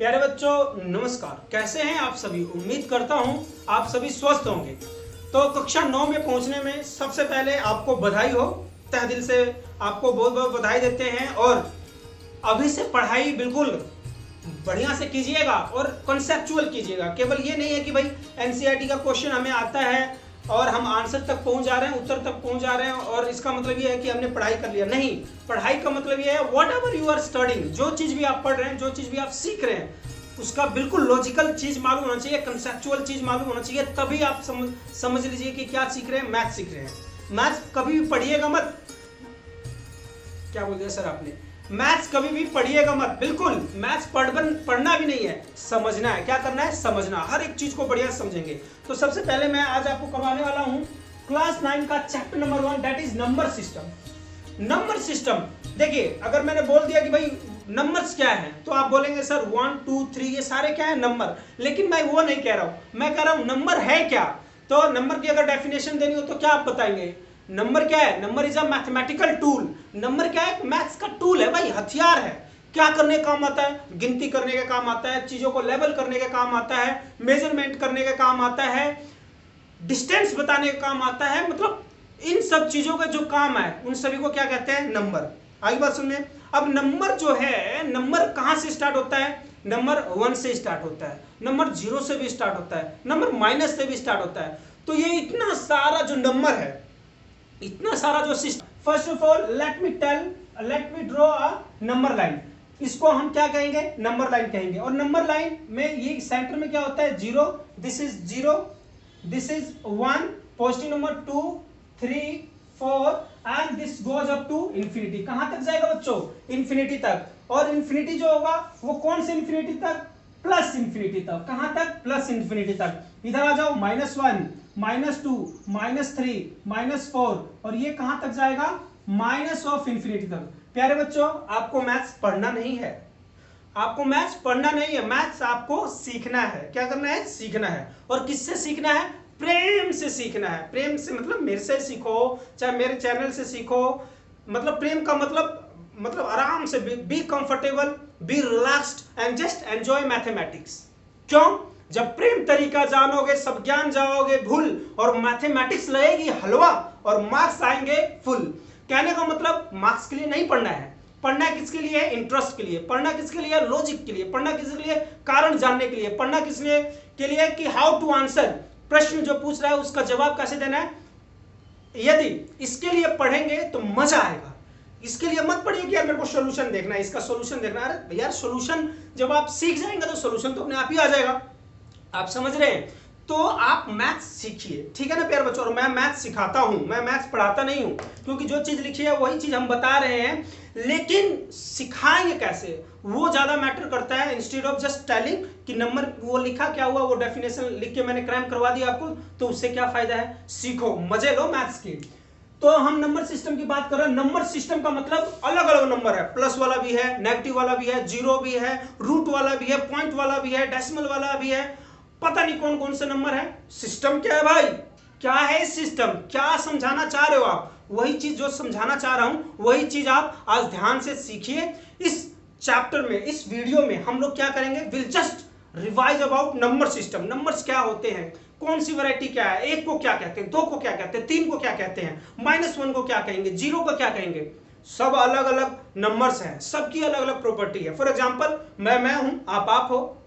प्यारे बच्चों नमस्कार, कैसे हैं आप सभी। उम्मीद करता हूं आप सभी स्वस्थ होंगे। तो कक्षा 9 में पहुंचने में सबसे पहले आपको बधाई हो, तहे दिल से आपको बहुत बहुत बधाई देते हैं। और अभी से पढ़ाई बिल्कुल बढ़िया से कीजिएगा और कॉन्सेप्चुअल कीजिएगा। केवल ये नहीं है कि भाई एनसीईआरटी का क्वेश्चन हमें आता है और हम आंसर तक पहुंच जा रहे हैं, उत्तर तक पहुंच जा रहे हैं और इसका मतलब ये है कि हमने पढ़ाई कर लिया। नहीं, पढ़ाई का मतलब ये है whatever you are studying, जो चीज भी आप पढ़ रहे हैं, जो चीज भी आप सीख रहे हैं, उसका बिल्कुल लॉजिकल चीज मालूम होना चाहिए, कंसेप्चुअल चीज मालूम होना चाहिए, तभी आप समझ लीजिए कि क्या सीख रहे हैं, मैथ सीख रहे हैं। मैथ कभी भी पढ़िएगा मत, क्या बोल दिया सर आपने, मैथ्स कभी भी पढ़िएगा मत, बिल्कुल मैथ्स पढ़ना भी नहीं है, समझना है। क्या करना है, समझना, हर एक चीज को बढ़िया समझेंगे। तो सबसे पहले मैं आज आपको करवाने वाला हूं क्लास 9 का chapter number 1, that is number system. Number system, देखिए अगर मैंने बोल दिया कि भाई नंबर्स क्या है तो आप बोलेंगे सर 1 2 3 ये सारे क्या है नंबर, लेकिन मैं वो नहीं कह रहा हूं। मैं कह रहा हूं नंबर है क्या। तो नंबर की अगर डेफिनेशन देनी हो तो क्या आप बताएंगे, नंबर क्या है, number is a mathematical tool. Number क्या है, मैथ्स का टूल है भाई, हथियार है। क्या करने का काम आता है, गिनती करने का काम आता है, चीजों को लेवल करने का काम आता है, मेजरमेंट करने का काम आता है, डिस्टेंस बताने का काम आता है। मतलब इन सब चीजों का जो काम है उन सभी को क्या कहते हैं, नंबर। आगे बात सुनिए। अब नंबर जो है, नंबर कहां से स्टार्ट होता है, नंबर 1 से स्टार्ट होता है, नंबर 0 से भी स्टार्ट होता है, नंबर माइनस से भी स्टार्ट होता है। तो ये इतना सारा जो नंबर है, इतना सारा जो system, first of all let me draw a number line. इसको हम क्या कहेंगे, नंबर लाइन कहेंगे। और नंबर लाइन में ये सेंटर में क्या होता है, 0, this is 0, this is 1, positive number 2 3 4 and this goes up to infinity. कहां तक जाएगा बच्चों, इंफिनिटी तक। और इंफिनिटी जो होगा वो कौन से इंफिनिटी तक, प्लस इंफिनिटी तक। कहां तक, प्लस इंफिनिटी तक। इधर आ जाओ, -1 -2 -3 -4 और ये कहां तक जाएगा, माइनस ऑफ इंफिनिटी तक। प्यारे बच्चों आपको मैथ्स पढ़ना नहीं है, आपको मैथ्स पढ़ना नहीं है, मैथ्स आपको सीखना है। क्या करना है, सीखना है। और किससे सीखना है, प्रेम से सीखना है। प्रेम से मतलब मेरे से सीखो, चाहे मेरे चैनल से सीखो। मतलब प्रेम का मतलब आराम से, be comfortable, B relaxed and just enjoy mathematics. क्यों, जब प्रेम तरीका जानोगे सब ज्ञान जाओगे भूल, और मैथमेटिक्स लगेगी हलवा और मार्क्स आएंगे फुल। कहने का मतलब मार्क्स के लिए नहीं पढ़ना है, पढ़ना किसके लिए, इंटरेस्ट के लिए। पढ़ना किसके लिए, लॉजिक के लिए। पढ़ना किसके लिए, कारण जानने के लिए। पढ़ना किसके के लिए कि हाउ टू आंसर, प्रश्न जो पूछ रहा है उसका जवाब कैसे देना है। यदि इसके लिए पढ़ेंगे तो मजा आएगा। इसके लिए मत पढ़िए कि यार मेरे को सॉल्यूशन देखना है, इसका सॉल्यूशन देखना है। अरे यार सॉल्यूशन जब आप सीख जाएंगे तो सॉल्यूशन तो अपने आप ही आ जाएगा। आप समझ रहे हैं। तो आप मैथ्स सीखिए, ठीक है ना प्यारे बच्चों। और मैं मैथ्स सिखाता हूं, मैं मैथ्स पढ़ाता नहीं हूं, क्योंकि जो चीज लिखी है वही चीज हम बता रहे हैं, लेकिन सिखाएंगे कैसे वो ज्यादा मैटर करता है। इंस्टेड ऑफ जस्ट टेलिंग कि नंबर वो लिखा क्या हुआ, वो डेफिनेशन लिख के मैंने क्रैम करवा दिया आपको, तो उससे क्या फायदा है। सीखो, मजे लो मैथ्स के। तो हम नंबर सिस्टम की बात कर रहे हैं। नंबर सिस्टम का मतलब अलग अलग नंबर है, प्लस वाला भी है, नेगेटिव वाला भी है, जीरो भी है, रूट वाला भी है, पॉइंट वाला भी है, डेसिमल वाला भी है, पता नहीं कौन कौन से नंबर है। सिस्टम क्या है भाई, क्या है सिस्टम, क्या समझाना चाह रहे हो आप, वही चीज जो समझाना चाह रहा हूं वही चीज आप आज ध्यान से सीखिए। इस चैप्टर में, इस वीडियो में हम लोग क्या करेंगे, will just revise about number system. Numbers क्या होते हैं, कौन सी वैरायटी क्या है, 1 को क्या कहते हैं, 2 को क्या कहते हैं, 3 को क्या कहते हैं, -1 को क्या कहेंगे, 0 को क्या कहेंगे। सब अलग अलग नंबर्स हैं, सबकी अलग अलग प्रॉपर्टी है। फॉर एग्जांपल मैं हूं, आप हो,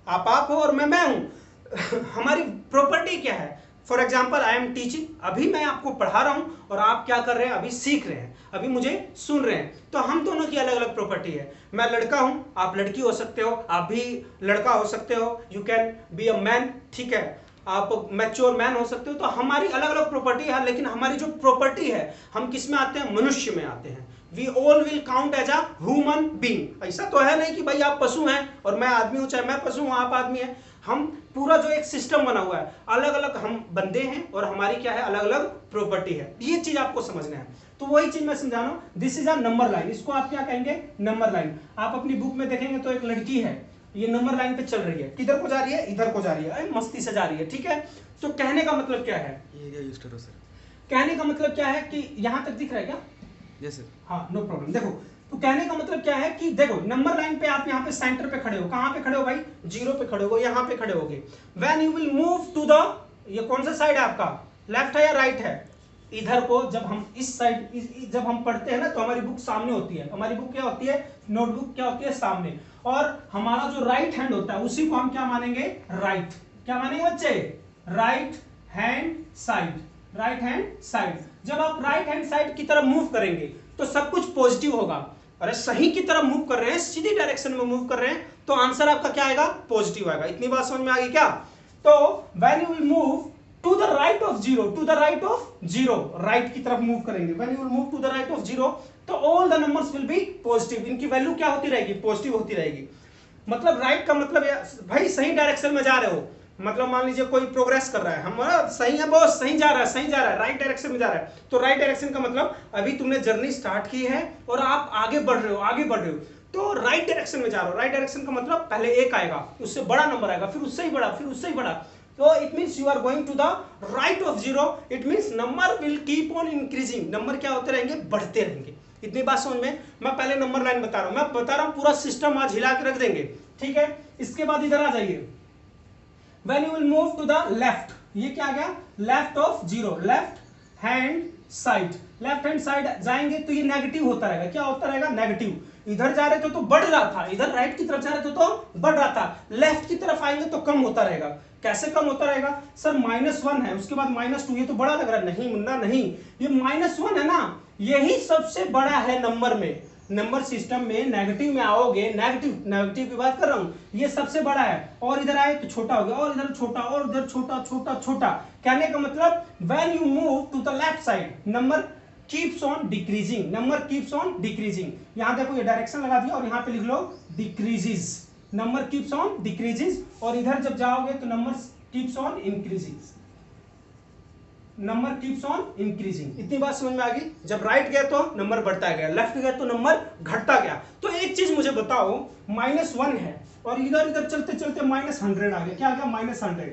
आप हो और मैं हूं। हमारी प्रॉपर्टी क्या है। For example I am teaching, अभी मैं आपको पढ़ा रहा हूं और आप क्या कर रहे हैं, अभी सीख रहे हैं, अभी मुझे सुन रहे हैं। तो हम दोनों की अलग अलग प्रॉपर्टी है। मैं लड़का हूं, आप लड़की हो सकते हो, आप भी लड़का हो सकते हो, you can be a man, ठीक है, आप मैच्योर मैन हो सकते हो। तो हमारी अलग अलग प्रॉपर्टी है, लेकिन हमारी जो प्रॉपर्टी है हम किस में आते हैं, मनुष्य में आते हैं। We all will count as a human being। ऐसा तो है नहीं कि भाई आप पशु हैं और मैं आदमी हूं, चाहे मैं पशु हूं आप आदमी हैं। हम पूरा जो एक सिस्टम बना हुआ है, अलग अलग हम बंदे हैं और हमारी क्या है, अलग अलग प्रॉपर्टी है। ये चीज आपको समझना है। तो वही चीज मैं समझा रहा हूं। This is a number line, इसको आप क्या कहेंगे, नंबर लाइन। आप अपनी बुक में देखेंगे तो एक लड़की है, ये नंबर लाइन पे चल रही है, किधर को जा रही है, इधर को जा रही है, मस्ती से जा रही है, ठीक है। तो कहने का मतलब क्या है, कहने का मतलब क्या है कि यहां तक दिख रहा है क्या, यस सर। हाँ नो प्रॉब्लम। देखो तो कहने का मतलब क्या है कि देखो नंबर लाइन पे आप यहाँ पे सेंटर पे खड़े हो, कहाँ पे खड़े हो भाई, 0 पे खड़े हो, यहाँ पे खड़े होगे। When you will move to the, ये कौन सा साइड है आपका, लेफ्ट है या राइट है, इधर को जब हम इस साइड जब हम पढ़ते हैं ना तो हमारी बुक सामने होती है, हमारी बुक क्या होती है, नोटबुक क्या होती है सामने, और हमारा जो राइट हैंड होता है उसी को हम क्या मानेंगे, राइट, क्या मानेंगे बच्चे, right hand side, right hand side. जब आप राइट हैंड साइड की तरफ मूव करेंगे तो सब कुछ पॉजिटिव होगा। अरे सही की तरफ मूव कर रहे हैं, सीधी डायरेक्शन में मूव कर रहे हैं, तो आंसर आपका क्या आएगा, पॉजिटिव आएगा। इतनी बात समझ में आ गई क्या? तो when you will move to the right of zero, to the right of zero, right की तरफ मूव करेंगे, when you will move to the right of zero, तो all the numbers will be positive, इनकी value क्या होती रहेगी, positive होती रहेगी। मतलब राइट का मतलब भाई सही डायरेक्शन में जा रहे हो, मतलब मान लीजिए कोई प्रोग्रेस कर रहा है, हम सही है बॉस, सही जा रहा है, सही जा रहा है, राइट डायरेक्शन में जा रहा है, तो राइट डायरेक्शन का मतलब अभी तुमने जर्नी स्टार्ट की है और आप आगे बढ़ रहे हो, आगे बढ़ रहे हो, तो राइट डायरेक्शन में जा रहे हो। राइट डायरेक्शन का मतलब पहले एक आएगा, उससे बड़ा नंबर आएगा, फिर उससे ही बड़ा, फिर उससे ही बड़ा, तो it means you are going to the right of zero, it means number will keep on increasing, number क्या होते रहेंगे, बढ़ते रहेंगे। इतनी बात समझ में? मैं पहले नंबर लाइन बता रहा हूं, मैं बता रहा हूं पूरा सिस्टम आज हिला के रख देंगे, ठीक है। इसके बाद इधर आ जाइए, when you will move to the left, ये क्या आ गया, left of zero, left hand side, left hand side जाएंगे तो ये नेगेटिव होता रहेगा, क्या होता रहेगा, नेगेटिव। इधर जा रहे थे तो बढ़ रहा था, इधर राइट की तरफ जा रहे थे तो बढ़ रहा था, लेफ्ट की तरफ आएंगे तो कम होता रहेगा। कैसे कम होता रहेगा सर, -1 है, उसके बाद -2, ये तो बड़ा लग रहा है, नहीं मुन्ना नहीं, ये -1 है ना, यही सबसे बड़ा है नंबर में, नंबर सिस्टम में नेगेटिव में आओगे, नेगेटिव की बात कर रहा हूं, ये सबसे बड़ा है, और इधर आए तो छोटा हो गया, और इधर छोटा, और इधर छोटा छोटा छोटा। कहने का मतलब when you move to the left side, number keeps on decreasing, number keeps on decreasing. यहां देखो ये डायरेक्शन लगा दिया और यहां पे लिख लो decreases, number keeps on decreases, और इधर जब जाओगे तो number keeps on increasing, number keeps on increasing. इतनी बात समझ में आ गई? जब राइट गया तो नंबर बढ़ता गया, लेफ्ट गया तो नंबर घटता गया। तो एक चीज मुझे बताओ, -1 है और इधर इधर चलते चलते -100 आ गया, क्या आ गया, -100,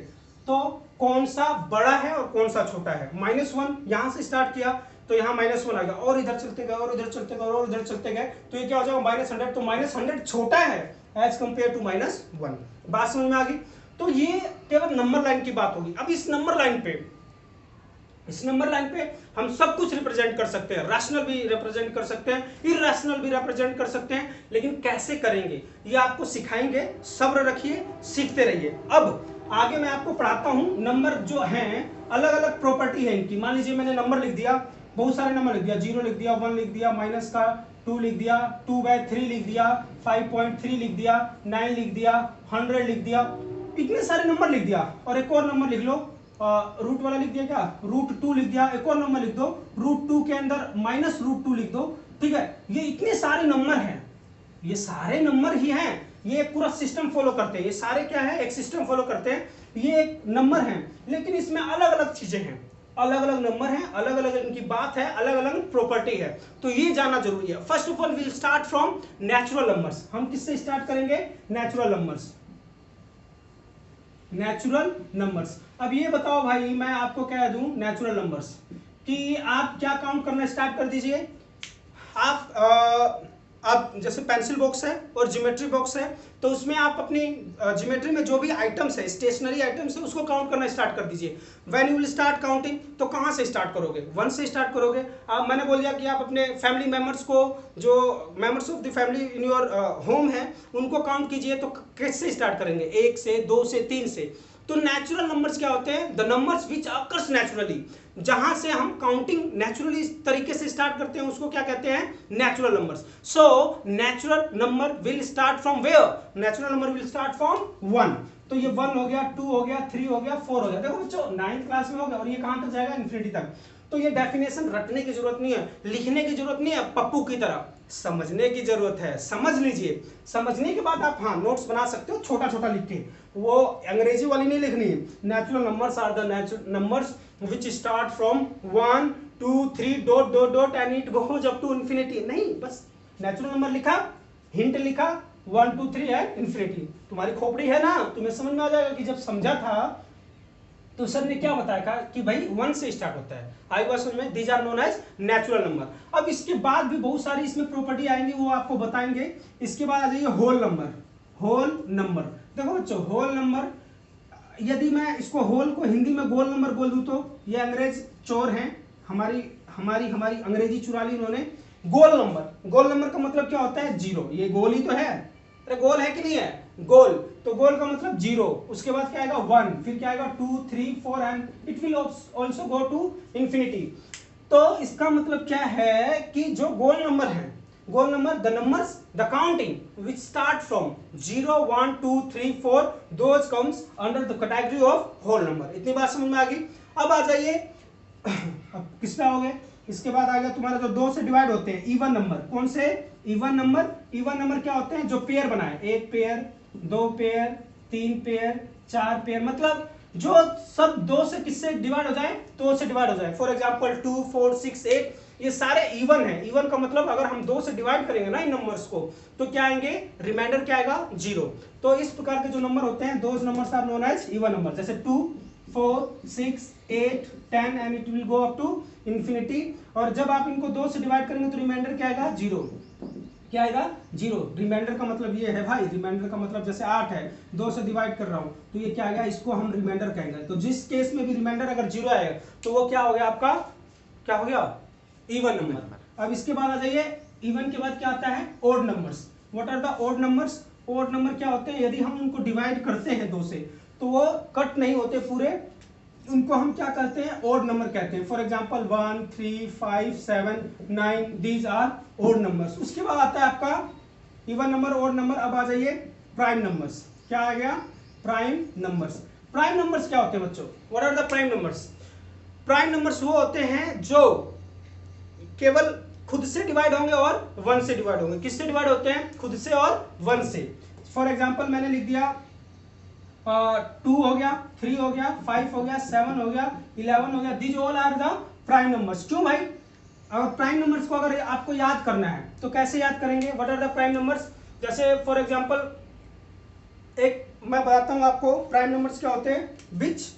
तो कौन सा बड़ा है और कौन सा छोटा है? -1 यहां से स्टार्ट किया तो यहाँ -1 आ गया, और इधर चलते गए, और इधर चलते गए, और इधर चलते गए, तो ये क्या हो जाएगा, -100, तो -100 छोटा है एज कंपेयर टू -1। बात समझ में आ गई? तो ये केवल नंबर लाइन की बात होगी। अब इस नंबर लाइन पे हम सब कुछ रिप्रेजेंट कर सकते हैं, रैशनल भी रिप्रेजेंट कर सकते हैं, इरैशनल भी रिप्रेजेंट कर सकते हैं, लेकिन कैसे करेंगे ये आपको सिखाएंगे, सब्र रखिए, सीखते रहिए। अब आगे मैं आपको पढ़ाता हूं, नंबर जो हैं अलग अलग प्रॉपर्टी है इनकी। मान लीजिए मैंने नंबर लिख दिया, बहुत सारे नंबर लिख दिया, 0 लिख दिया, 1 लिख दिया, -2 लिख दिया, 2/3 लिख दिया, 5.3 लिख दिया, 9 लिख दिया, 100 लिख दिया, इतने सारे नंबर लिख दिया। और एक और नंबर लिख लो, रूट वाला लिख दिया, क्या √2 लिख दिया, एक और नंबर लिख दो, √2 के अंदर -√2 लिख दो, ठीक है। ये इतने सारे नंबर हैं, ये सारे नंबर ही हैं, ये एक पूरा सिस्टम फॉलो करते हैं, ये सारे क्या है, एक सिस्टम फॉलो करते हैं, ये एक नंबर हैं, लेकिन इसमें अलग अलग चीजें हैं, अलग अलग नंबर हैं, अलग अलग इनकी बात है, अलग अलग प्रॉपर्टी है, तो ये जानना जरूरी है। First of all will start from natural numbers. हम किससे स्टार्ट करेंगे, नेचुरल नंबर्स, नेचुरल नंबर्स। अब ये बताओ भाई, मैं आपको कह दूं नेचुरल नंबर्स कि आप क्या काउंट करना स्टार्ट कर दीजिए। आप जैसे पेंसिल बॉक्स है और ज्योमेट्री बॉक्स है, तो उसमें आप अपनी ज्योमेट्री में जो भी आइटम्स है, स्टेशनरी आइटम्स है, उसको काउंट करना स्टार्ट कर दीजिए। When you will start counting, तो कहाँ से स्टार्ट करोगे, 1 से स्टार्ट करोगे। मैंने बोल दिया कि आप अपने फैमिली मेंबर्स को, जो members of the family in your home है, उनको काउंट कीजिए, तो कैसे स्टार्ट करेंगे, 1 से, 2 से, 3 से। तो नेचुरल नंबर्स क्या होते हैं, the numbers which occurs naturally, जहां से हम काउंटिंग नेचुरली तरीके से स्टार्ट करते हैं, उसको क्या कहते हैं, natural numbers. So natural number will start from where, natural number will start from 1। तो ये 1 हो गया, 2 हो गया, 3 हो गया, 4 हो गया। देखो बच्चों 9th क्लास में हो गया, और ये कहां तक जाएगा, इन्फिनिटी तक। तो ये डेफिनेशन रटने की जरूरत नहीं है, लिखने की जरूरत नहीं है, पप्पू की तरह समझने की जरूरत है। समझ लीजिए, समझने के बाद आप हाँ नोट्स बना सकते हो, छोटा छोटा लिख के, वो अंग्रेजी वाली नहीं लिखनी है। Natural numbers are the natural numbers which start from 1 2 3 dot dot dot and it goes up to infinity. नहीं, बस नेचुरल नंबर लिखा, हिंट लिखा, 1 2 3 एंड इन्फिनिटी। तुम्हारी खोपड़ी है ना, तुम्हें समझ में आ जाएगा कि जब समझा था तो सर ने क्या बताया था कि भाई 1 से स्टार्ट होता है। आई बात समझ में, these are known as natural number. अब इसके बाद भी बहुत सारी इसमें प्रॉपर्टी आएंगी, वो आपको बताएंगे। इसके बाद आ जाइए होल नंबर। होल नंबर देखो बच्चों, होल नंबर यदि मैं इसको होल को हिंदी में गोल नंबर बोल दूं तो ये अंग्रेज चोर हैं, हमारी हमारी हमारी अंग्रेजी चुरा ली इन्होंने। गोल नंबर, गोल नंबर का मतलब क्या होता है? जीरो। ये गोल ही तो है, अरे गोल है कि नहीं है? गोल, तो गोल का मतलब जीरो। उसके बाद क्या आएगा? 1, फिर क्या आएगा? 2, 3, 4 and it will also go to infinity. तो इसका मतलब क्या है कि जो गोल नंबर है, गोल number the numbers the counting which start from 0, 1, 2, 3, 4 those comes under the category of whole number. इतनी बात समझ में आ गई। अब आ जाइए अब किस पे आओगे? इसके बाद आ गया तुम्हारा जो 2 से डिवाइड होते हैं, इवन नंबर। कौन से? Even number. इवन नंबर क्या होते हैं? जो पेयर बनाए, 1 पेयर, 2 पेयर, 3 पेयर, 4 पेयर, मतलब जो सब 2 से किससे डिवाइड हो जाए? 2 से डिवाइड हो जाए। फॉर एग्जांपल 2, 4, 6, 8 ये सारे इवन है। इवन का मतलब अगर हम 2 से डिवाइड करेंगे ना इन नंबर्स को, तो क्या आएंगे? रिमाइंडर क्या आएगा? 0। तो इस प्रकार के जो नंबर होते हैं, those numbers are known as even number. जैसे 2, 4, 6, 8, 10 and it will go up to infinity. और जब आप इनको 2 से डिवाइड करेंगे तो रिमाइंडर क्या आएगा? 0। क्या आएगा? 0। रिमाइंडर का मतलब ये है भाई, रिमाइंडर का मतलब जैसे 8 है, 2 से डिवाइड कर रहा हूं तो ये क्या आएगा? इसको हम रिमाइंडर कहेंगे। तो जिस केस में भी रिमाइंडर अगर 0 आएगा तो वो क्या हो गया आपका? क्या हो गया? Even number. अब इसके बाद आ जाइए, इवन के बाद क्या आता है? Odd numbers. What are the odd numbers? Odd number क्या होते हैं? यदि हम उनको डिवाइड करते हैं 2 से तो वो कट नहीं होते पूरे, उनको हम क्या कहते हैं? ओड नंबर कहते हैं। For example 1, 3, 5, 7, 9 these are odd numbers. उसके बाद आता है आपका इवन नंबर, ओड नंबर। अब आ जाइए प्राइम नंबर्स। क्या आ गया? Prime numbers. प्राइम नंबर्स क्या होते हैं बच्चों? What are the prime numbers? Prime numbers वो होते हैं जो केवल खुद से डिवाइड होंगे और 1 से डिवाइड होंगे। किससे डिवाइड होते हैं? खुद से और 1 से। फॉर एग्जांपल मैंने लिख दिया 2 हो गया, 3 हो गया, 5 हो गया, 7 हो गया, 11 हो गया। These all are the prime numbers. क्यों भाई? अगर प्राइम नंबर्स को अगर आपको याद करना है तो कैसे याद करेंगे? What are the prime numbers? जैसे फॉर एग्जांपल एक मैं बताता हूं आपको प्राइम नंबर्स क्या होते हैं। Which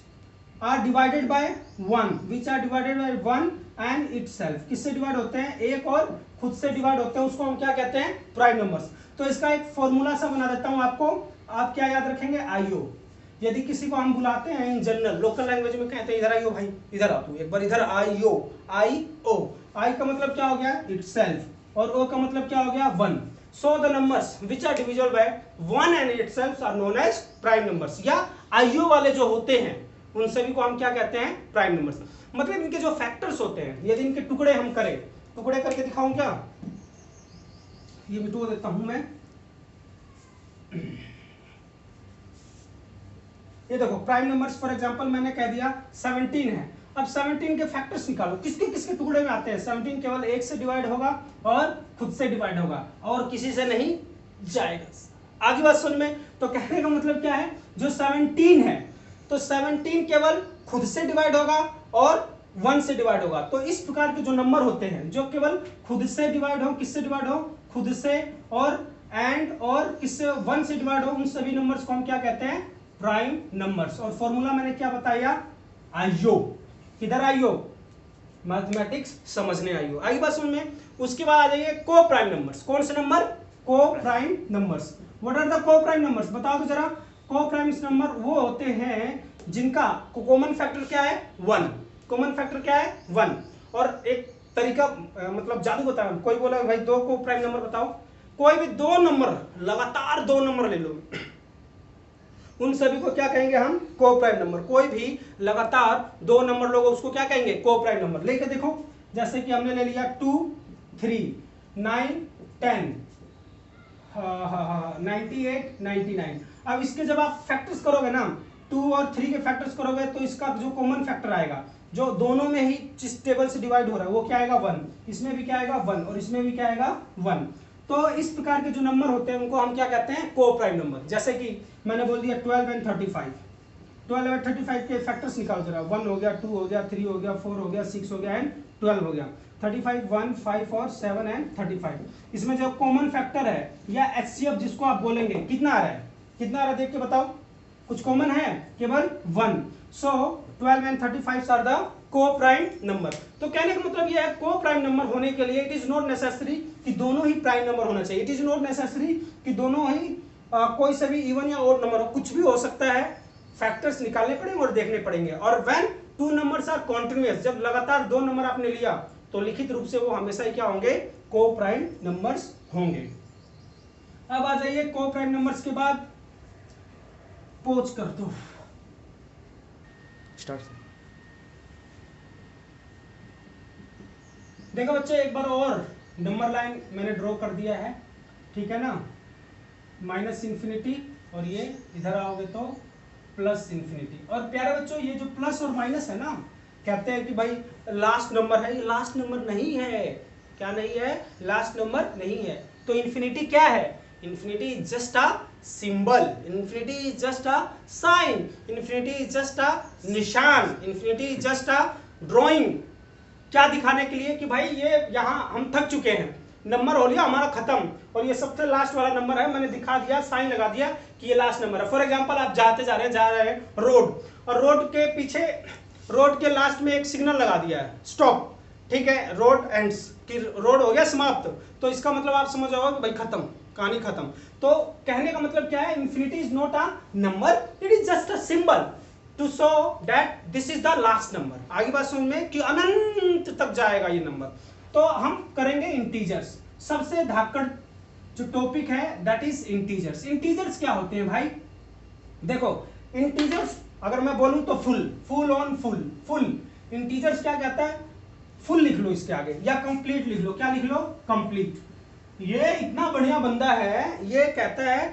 are divided by 1, which are divided by 1 and itself. किससे डिवाइड होते हैं? एक और खुद से डिवाइड होते हैं, उसको हम क्या कहते हैं? Prime numbers. तो इसका एक फॉर्मूला सा बना देता हूं आपको, आप क्या याद रखेंगे? आईओ। यदि किसी को हम बुलाते हैं इन जनरल लोकल लैंग्वेज में कहते हैं इधर आइयो भाई, इधर आ तू एक बार, इधर आइयो। आई ओ, आई का मतलब क्या हो गया? इटसेल्फ। और ओ का मतलब क्या हो गया? 1। So the numbers which are divisible by 1 and itself are known as prime numbers. या आईओ वाले जो होते हैं उन सभी को हम क्या कहते हैं? Prime numbers. मतलब इनके जो फैक्टर्स होते हैं, यदि इनके टुकड़े हम करें, टुकड़े करके दिखाऊं क्या? ये मिटो देता हूं मैं। ये देखो प्राइम नंबर्स फॉर एग्जांपल मैंने कह दिया 17 है। अब 17 के फैक्टर्स निकालो, किसके किसके टुकड़े में आते हैं? 17 केवल 1 से डिवाइड होगा और खुद से डिवाइड होगा और किसी से नहीं जाएगा। आगे बात सुन में, तो कहने का मतलब क्या है? जो 17 है तो 17 केवल खुद से डिवाइड होगा और 1 से डिवाइड होगा। तो इस प्रकार के जो नंबर होते हैं जो केवल खुद से डिवाइड हो, किससे डिवाइड हो? खुद से, और एंड और किससे? 1 से डिवाइड हो, उन सभी नंबर्स को हम क्या कहते हैं? Prime numbers. और फॉर्मूला मैंने क्या बताया? आईओ। किधर आईओ? मैथमेटिक्स समझने आईओ। आई बात समझ में। उसके बाद आ जाइए को प्राइम नंबर्स। कौन से number? Coprime numbers. What are the coprime numbers? बताओ तो जरा। को प्राइम नंबर वो होते हैं जिनका कॉमन फैक्टर क्या है? 1। कॉमन फैक्टर क्या है? 1। और एक तरीका मतलब जादू बताओ, कोई बोला भाई 2 को प्राइम नंबर बताओ, कोई भी 2 नंबर, लगातार 2 नंबर ले लो, उन सभी को क्या कहेंगे हम? को प्राइम नंबर। कोई भी लगातार 2 नंबर लोग उसको क्या कहेंगे? को प्राइम नंबर। लेके देखो, जैसे कि हमने ले लिया 2, 3, 9, 10, 98, 99। अब इसके जब आप फैक्टर्स करोगे ना, 2 और 3 के फैक्टर्स करोगे तो इसका जो कॉमन फैक्टर आएगा, जो दोनों में ही जिस टेबल से डिवाइड हो रहा है, वो क्या आएगा? 1। इसमें भी क्या आएगा? 1। और इसमें भी क्या आएगा? 1। तो इस प्रकार के जो नंबर होते हैं उनको हम क्या कहते हैं? को प्राइम नंबर। जैसे कि मैंने बोल दिया 12 एंड 35। 12 और 35 के फैक्टर्स निकाल जरा। 1 हो गया, 2 हो गया, 3 हो गया, 4 हो गया, 6 हो गया एंड 12 हो गया। 35, 1, 5 और 7 एंड 35। इसमें जो कॉमन फैक्टर है या एचसीएफ जिसको आप बोलेंगे, कितना आ रहा है? कितना आ रहा है देख के बताओ। कुछ कॉमन है केवल 1। सो 12 एंड 35 आर द को प्राइम नंबर। तो कहने का मतलब यह है को प्राइम नंबर होने के लिए इट इज नॉट नेसेसरी कि दोनों ही प्राइम नंबर होना चाहिए। इट इज नॉट नेसेसरी कि दोनों ही कोई से भी इवन या ओड नंबर हो, कुछ भी हो सकता है। फैक्टर्स निकालने पड़ेंगे और देखने पड़ेंगे। और when two numbers are continuous, जब लगातार दो नंबर आपने लिया तो लिखित रूप से वो हमेशा ही क्या होंगे, को प्राइम नंबर्स होंगे। अब आ जाइए को प्राइम नंबर्स के बाद पोज कर दो स्टार्ट। देखो बच्चे एक बार और नंबर लाइन मैंने ड्रॉ कर दिया है, ठीक है ना, माइनस इंफिनिटी और ये इधर आओगे तो प्लस इंफिनिटी। और प्यारे बच्चों ये जो प्लस और माइनस है ना, कहते हैं कि भाई लास्ट नंबर है, ये लास्ट नंबर नहीं है। क्या नहीं है? लास्ट नंबर नहीं है। तो इंफिनिटी क्या है? Infinity is just a symbol, infinity is just a sign, infinity is just a निशान, infinity is just a drawing. क्या दिखाने के लिए कि भाई ये यहाँ हम थक चुके हैं, नंबर हो लिया हमारा खत्म और ये सबसे लास्ट वाला नंबर है, मैंने दिखा दिया, साइन लगा दिया कि ये लास्ट नंबर है। फॉर एग्जांपल आप जा रहे हैं रोड, और रोड के पीछे रोड के लास्ट में एक सिग्नल लगा दिया है स्टॉप, ठीक है, रोड एंड्स कि रोड हो गया समाप्त। तो इसका मतलब आप समझ जाओगे कि भाई खत्म, कहानी खत्म। तो कहने का मतलब क्या है, infinity is not a number, it is just a symbol to show that this is the last number. आगे बात समझ में कि अनंत तक जाएगा ये नंबर। तो हम करेंगे इंटीजर्स। सबसे धाकड़ जो टॉपिक है दैट इज इंटीजर्स। इंटीजर्स क्या होते हैं भाई? देखो इंटीजर्स अगर मैं बोलूं तो फुल ऑन फुल। इंटीजर्स क्या कहता है? फुल लिख लो इसके आगे, या कंप्लीट लिख लो। क्या लिख लो? कंप्लीट। ये इतना बढ़िया बंदा है, ये कहता है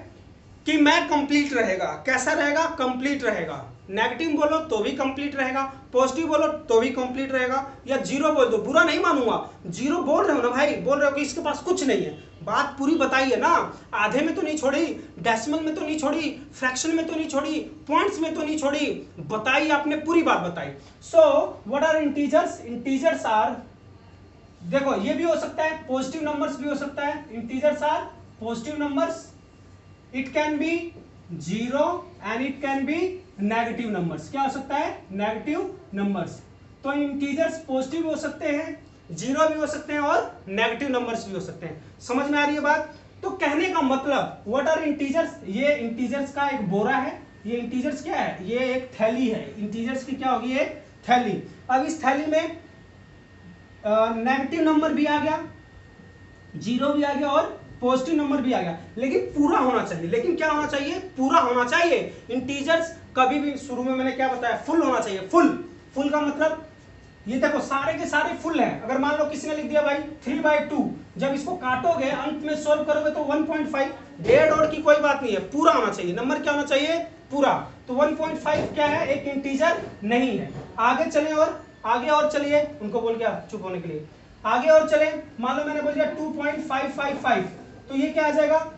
कि मैं कंप्लीट रहेगा। कैसा रहेगा? कंप्लीट रहेगा। नेगेटिव बोलो तो भी कंप्लीट रहेगा, पॉजिटिव बोलो तो भी कंप्लीट रहेगा, या जीरो बोल दो, बुरा नहीं मानूंगा। जीरो बोल रहे हो ना भाई, बोल रहे हो कि इसके पास कुछ नहीं है, बात पूरी बताइए ना, आधे में तो नहीं छोड़ी, डेसिमल में तो नहीं छोड़ी, फ्रैक्शन में तो नहीं छोड़ी, पॉइंट्स में तो नहीं छोड़ी, बताइए, आपने पूरी बात बताई। So what are integers? Integers are, देखो ये भी हो सकता है, पॉजिटिव नंबर्स भी हो सकता है। Integers are positive numbers, it can be zero and it can be negative numbers. क्या हो सकता है? Negative numbers. तो इंटीजर्स पॉजिटिव हो सकते हैं, जीरो भी हो सकते हैं और नेगेटिव नंबर्स भी हो सकते हैं। समझ में आ रही है बात? तो कहने का मतलब व्हाट आर इंटीजर्स? ये इंटीजर्स का एक बोरा है। ये इंटीजर्स क्या है? ये एक थैली है। इंटीजर्स की क्या होगी? एक थैली। अब इस थैली में नेगेटिव नंबर भी आ गया, जीरो भी आ गया और पॉजिटिव नंबर भी आ गया, लेकिन पूरा होना चाहिए। लेकिन क्या होना चाहिए? पूरा होना चाहिए। इंटीजर्स कभी भी, शुरू में मैंने क्या बताया, फुल होना चाहिए। फुल का मतलब ये देखो सारे के सारे फुल हैं। अगर मान लो किसी ने लिख दिया भाई 3/2, जब इसको काटोगे अंत में सोल्व करोगे तो 1.5, डेढ़ और की कोई बात नहीं है, पूरा होना चाहिए। नंबर क्या होना चाहिए? पूरा। तो 1.5 क्या है? एक इंटीजर नहीं है। आगे चले और आगे और चलिए, उनको बोल गया चुप होने के लिए, आगे और चले। मान लो मैंने बोल दिया 2.555, तो ये क्या आ जाएगा?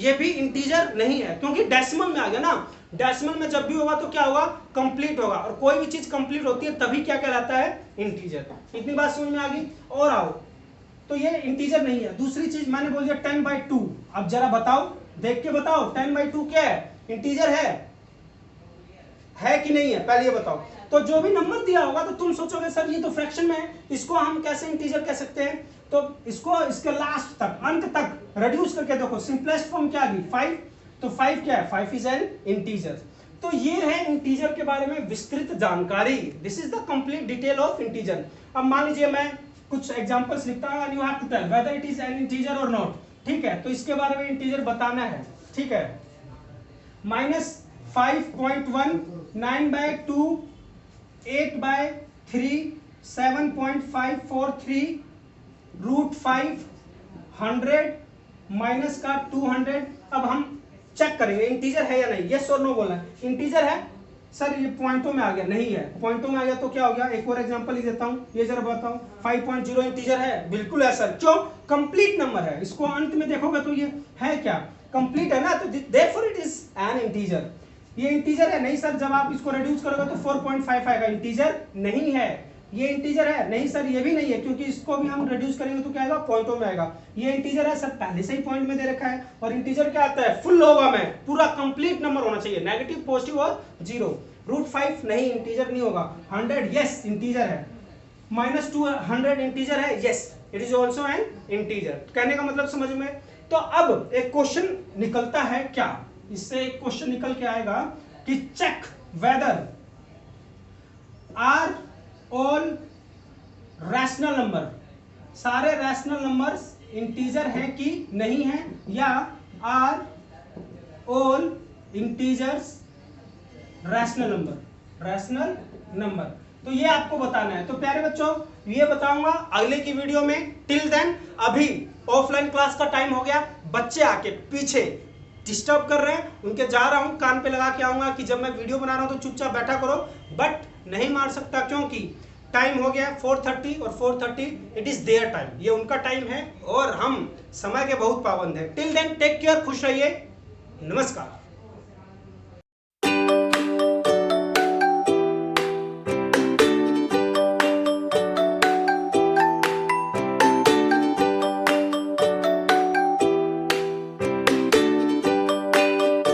ये भी इंटीजर नहीं है, क्योंकि डेसिमल में आ गया ना। डेसिमल में जब भी होगा तो क्या होगा? कंप्लीट होगा, और कोई भी चीज कंप्लीट होती है तभी क्या कहलाता है? इंटीजर। इतनी बात समझ में आ गई? और आओ, तो ये इंटीजर नहीं है। दूसरी चीज मैंने बोल दिया 10/2। अब जरा बताओ, देख के बताओ, 10/2 क्या है? इंटीजर है कि नहीं है? पहले ये बताओ। तो जो भी नंबर दिया होगा तो तुम सोचोगे सर ये तो फ्रैक्शन में है, इसको हम कैसे इंटीजर कह सकते हैं? तो इसको इसके लास्ट तक, अंत तक रिड्यूस करके देखो, सिंपलेस्ट फॉर्म क्या आ गई? 5। तो 5 क्या है? 5 इज एन इंटीजर। तो ये है इंटीजर के बारे में विस्तृत जानकारी। This is the complete detail of integer. अब मान लीजिए मैं कुछ एग्जांपल्स लिखता हूं and you have to tell whether it is an integer और नॉट। ठीक है, तो इसके बारे में इंटीजर बताना है। ठीक है, -5.1, 9/2, 8/3, 7.543, √5, 100, माइनस का 200। अब हम चेक करेंगे इंटीजर है या नहीं। यस और नो बोलना है। इंटीजर है सर, ये पॉइंटों में आ गया, नहीं है। पॉइंटों में आ गया तो क्या हो गया? एक और एग्जांपल ही देता हूं, ये जरा बताओ। 5.0 इंटीजर है? बिल्कुल है सर। क्यों? कंप्लीट नंबर है। इसको अंत में देखोगे तो ये है क्या? कंप्लीट है ना, तो therefore it is an integer. ये इंटीजर है? नहीं सर, जब आप इसको रिड्यूस करोगे तो 4.5 आएगा, इंटीजर नहीं है। ये इंटीजर है? नहीं सर ये भी नहीं है, क्योंकि इसको भी हम रिड्यूस करेंगे तो क्या आएगा, पॉइंटों में आएगा। ये इंटीजर है सर, पहले से ही पॉइंट में दे रखा है। और इंटीजर क्या आता है, फुल होगा में, पूरा कंप्लीट नंबर होना चाहिए, नेगेटिव पॉजिटिव और जीरो। √5 नहीं, इंटीजर नहीं होगा। 100 यस इंटीजर है। -200 इंटीजर है, yes it is also an integer. कहने का मतलब समझ में। तो अब एक क्वेश्चन निकलता है क्या, इससे एक क्वेश्चन निकल के आएगा कि check whether are all rational number, सारे रैशनल नंबर्स इंटीजर हैं कि नहीं है, या are all integers rational number. तो ये आपको बताना है। तो प्यारे बच्चों ये बताऊंगा अगले की वीडियो में। टिल देन अभी ऑफलाइन क्लास का टाइम हो गया, बच्चे आके पीछे डिस्टर्ब कर रहे हैं, उनके जा रहा हूं, कान पे लगा के आऊंगा कि जब मैं वीडियो बना रहा हूं तो चुपचाप बैठा करो, बट नहीं मार सकता क्योंकि टाइम हो गया 4:30 और 4:30 इट इज देयर टाइम, ये उनका टाइम है और हम समय के बहुत पाबंद हैं। टिल देन टेक केयर, खुश रहिए, नमस्कार।